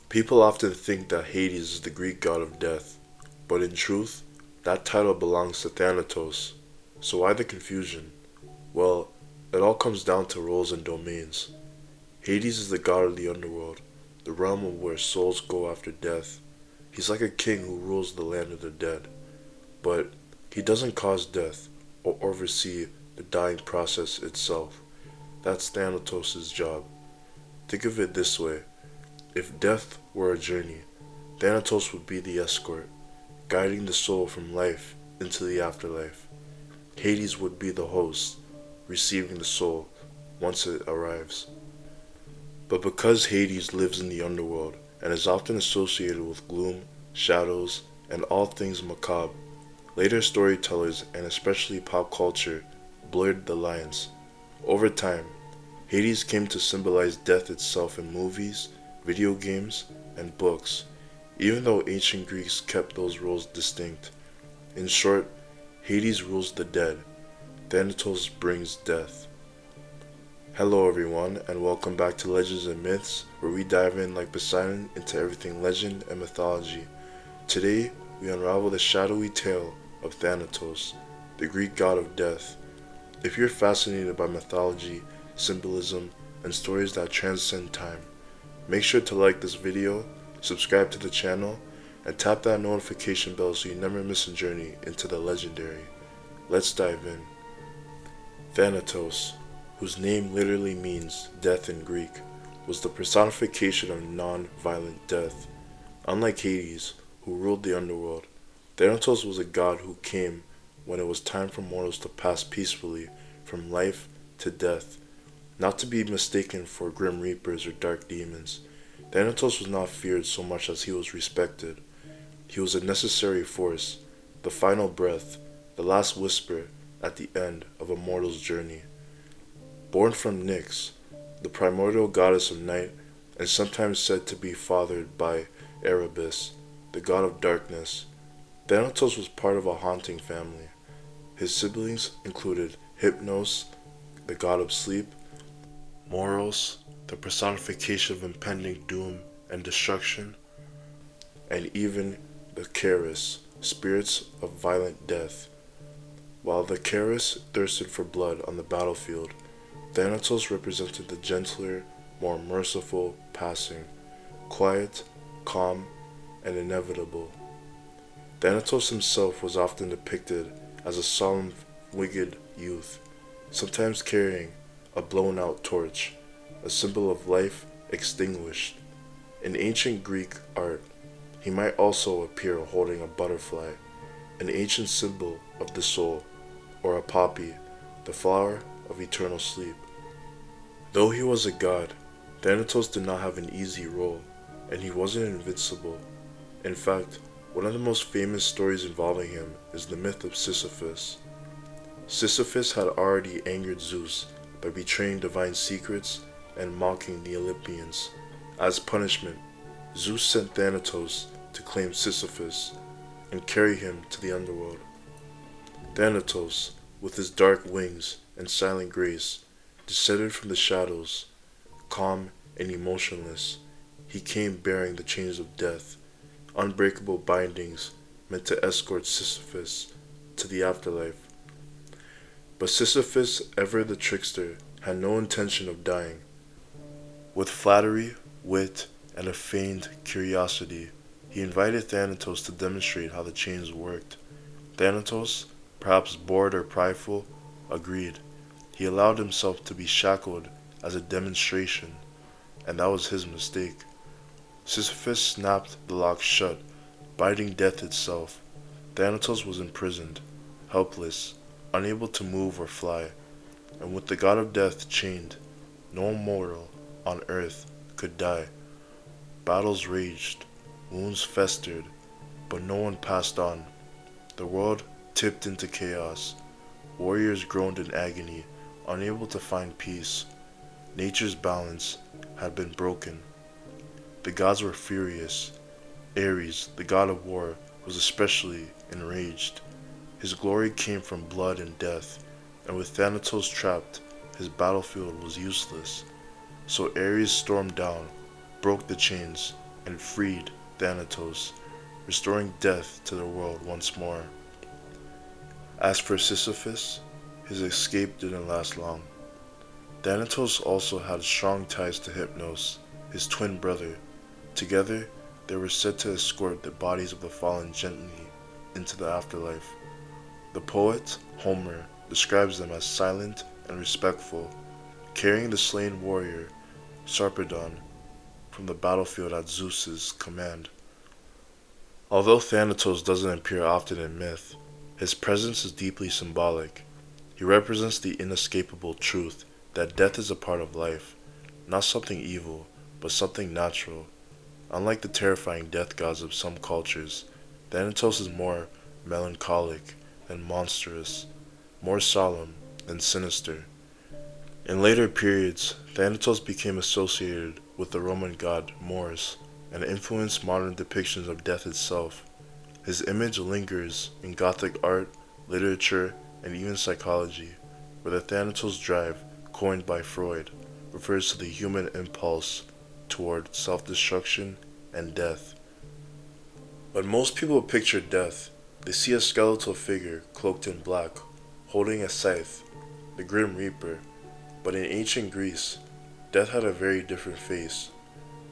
People often think that Hades is the Greek god of death, but in truth, that title belongs to Thanatos. So why the confusion? Well, it all comes down to roles and domains. Hades is the god of the underworld, the realm of where souls go after death. He's like a king who rules the land of the dead, but he doesn't cause death or oversee the dying process itself. That's Thanatos' job. Think of it this way. If death were a journey, Thanatos would be the escort, guiding the soul from life into the afterlife. Hades would be the host, receiving the soul once it arrives. But because Hades lives in the underworld and is often associated with gloom, shadows, and all things macabre, later storytellers and especially pop culture blurred the lines. Over time, Hades came to symbolize death itself in movies, video games, and books, even though ancient Greeks kept those roles distinct. In short, Hades rules the dead, Thanatos brings death. Hello everyone, and welcome back to Legends and Myths, where we dive in like Poseidon into everything legend and mythology. Today, we unravel the shadowy tale of Thanatos, the Greek god of death. If you're fascinated by mythology, symbolism, and stories that transcend time, make sure to like this video, subscribe to the channel, and tap that notification bell so you never miss a journey into the legendary. Let's dive in. Thanatos, whose name literally means death in Greek, was the personification of non-violent death. Unlike Hades, who ruled the underworld, Thanatos was a god who came when it was time for mortals to pass peacefully from life to death, not to be mistaken for grim reapers or dark demons. Thanatos was not feared so much as he was respected. He was a necessary force, the final breath, the last whisper at the end of a mortal's journey. Born from Nyx, the primordial goddess of night, and sometimes said to be fathered by Erebus, the god of darkness, Thanatos was part of a haunting family. His siblings included Hypnos, the god of sleep, Moros, the personification of impending doom and destruction, and even the Charis, spirits of violent death. While the Charis thirsted for blood on the battlefield, Thanatos represented the gentler, more merciful passing, quiet, calm, and inevitable. Thanatos himself was often depicted as a solemn, wicked youth, sometimes carrying a blown-out torch, a symbol of life extinguished. In ancient Greek art, he might also appear holding a butterfly, an ancient symbol of the soul, or a poppy, the flower of eternal sleep. Though he was a god, Thanatos did not have an easy role, and he wasn't invincible. In fact, one of the most famous stories involving him is the myth of Sisyphus. Sisyphus had already angered Zeus by betraying divine secrets and mocking the Olympians. As punishment, Zeus sent Thanatos to claim Sisyphus and carry him to the underworld. Thanatos, with his dark wings and silent grace, descended from the shadows, calm and emotionless. He came bearing the chains of death, unbreakable bindings meant to escort Sisyphus to the afterlife. But Sisyphus, ever the trickster, had no intention of dying. With flattery, wit, and a feigned curiosity, he invited Thanatos to demonstrate how the chains worked. Thanatos, perhaps bored or prideful, agreed. He allowed himself to be shackled as a demonstration, and that was his mistake. Sisyphus snapped the lock shut, biting death itself. Thanatos was imprisoned, helpless, unable to move or fly, and with the god of death chained, no mortal on earth could die. Battles raged, wounds festered, but no one passed on. The world tipped into chaos. Warriors groaned in agony, unable to find peace. Nature's balance had been broken. The gods were furious. Ares, the god of war, was especially enraged. His glory came from blood and death, and with Thanatos trapped, his battlefield was useless. So Ares stormed down, broke the chains, and freed Thanatos, restoring death to the world once more. As for Sisyphus, his escape didn't last long. Thanatos also had strong ties to Hypnos, his twin brother. Together, they were said to escort the bodies of the fallen gently into the afterlife. The poet, Homer, describes them as silent and respectful, carrying the slain warrior, Sarpedon, from the battlefield at Zeus's command. Although Thanatos doesn't appear often in myth, his presence is deeply symbolic. He represents the inescapable truth that death is a part of life, not something evil, but something natural. Unlike the terrifying death gods of some cultures, Thanatos is more melancholic than monstrous, more solemn than sinister. In later periods, Thanatos became associated with the Roman god Mors and influenced modern depictions of death itself. His image lingers in Gothic art, literature, and even psychology, where the Thanatos drive, coined by Freud, refers to the human impulse toward self-destruction and death. When most people picture death, they see a skeletal figure cloaked in black, holding a scythe, the Grim Reaper. But in ancient Greece, death had a very different face.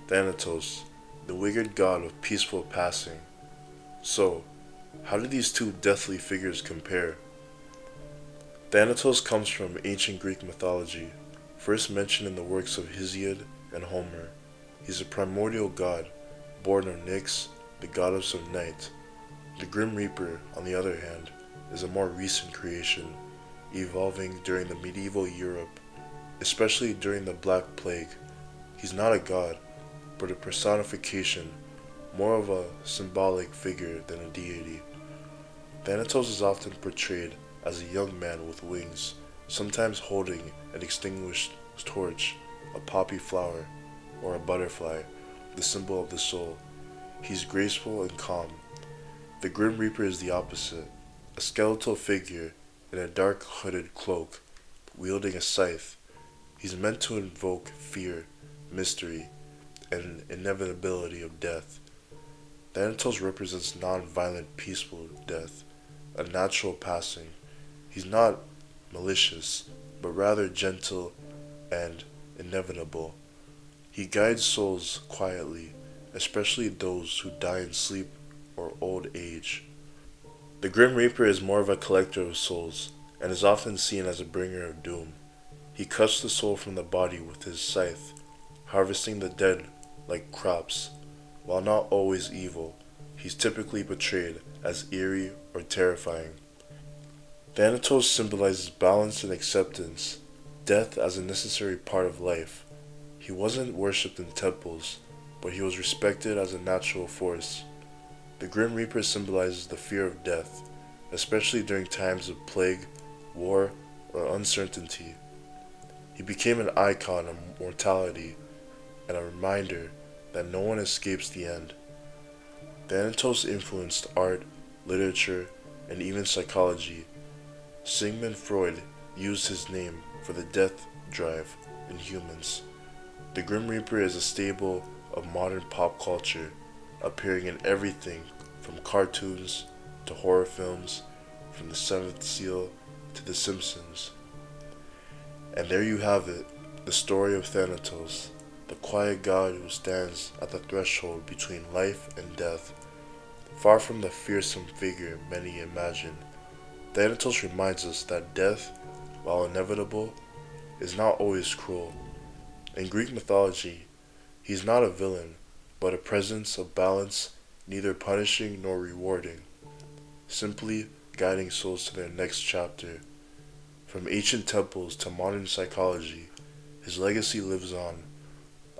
Thanatos, the winged god of peaceful passing. So, how do these two deathly figures compare? Thanatos comes from ancient Greek mythology, first mentioned in the works of Hesiod and Homer. He's a primordial god, born of Nyx, the goddess of night. The Grim Reaper, on the other hand, is a more recent creation, evolving during the medieval Europe, especially during the Black Plague. He's not a god, but a personification, more of a symbolic figure than a deity. Thanatos is often portrayed as a young man with wings, sometimes holding an extinguished torch, a poppy flower, or a butterfly, the symbol of the soul. He's graceful and calm. The Grim Reaper is the opposite, a skeletal figure in a dark hooded cloak, wielding a scythe. He's meant to invoke fear, mystery, and inevitability of death. Thanatos represents non-violent, peaceful death, a natural passing. He's not malicious, but rather gentle and inevitable. He guides souls quietly, especially those who die in sleep or old age. The Grim Reaper is more of a collector of souls, and is often seen as a bringer of doom. He cuts the soul from the body with his scythe, harvesting the dead like crops. While not always evil, he's typically portrayed as eerie or terrifying. Thanatos symbolizes balance and acceptance, death as a necessary part of life. He wasn't worshipped in temples, but he was respected as a natural force. The Grim Reaper symbolizes the fear of death, especially during times of plague, war, or uncertainty. He became an icon of mortality and a reminder that no one escapes the end. Thanatos influenced art, literature, and even psychology. Sigmund Freud used his name for the death drive in humans. The Grim Reaper is a staple of modern pop culture, appearing in everything from cartoons to horror films, from The Seventh Seal to The Simpsons. And there you have it, the story of Thanatos, the quiet god who stands at the threshold between life and death. Far from the fearsome figure many imagine, Thanatos reminds us that death, while inevitable, is not always cruel. In Greek mythology, he is not a villain, but a presence of balance, neither punishing nor rewarding, simply guiding souls to their next chapter. From ancient temples to modern psychology, his legacy lives on,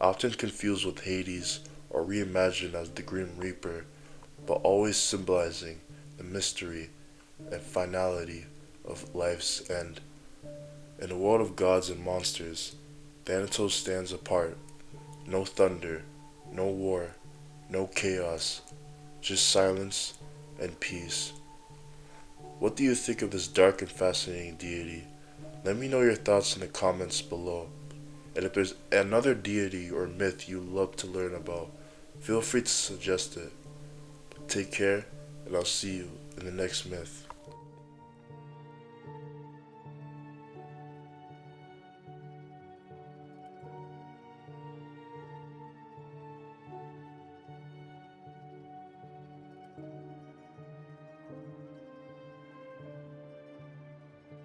often confused with Hades or reimagined as the Grim Reaper, but always symbolizing the mystery and finality of life's end. In a world of gods and monsters, Thanatos stands apart. No thunder, no war, no chaos, just silence and peace. What do you think of this dark and fascinating deity? Let me know your thoughts in the comments below. And if there's another deity or myth you'd love to learn about, Feel free to suggest it. Take care, and I'll see you in the next myth.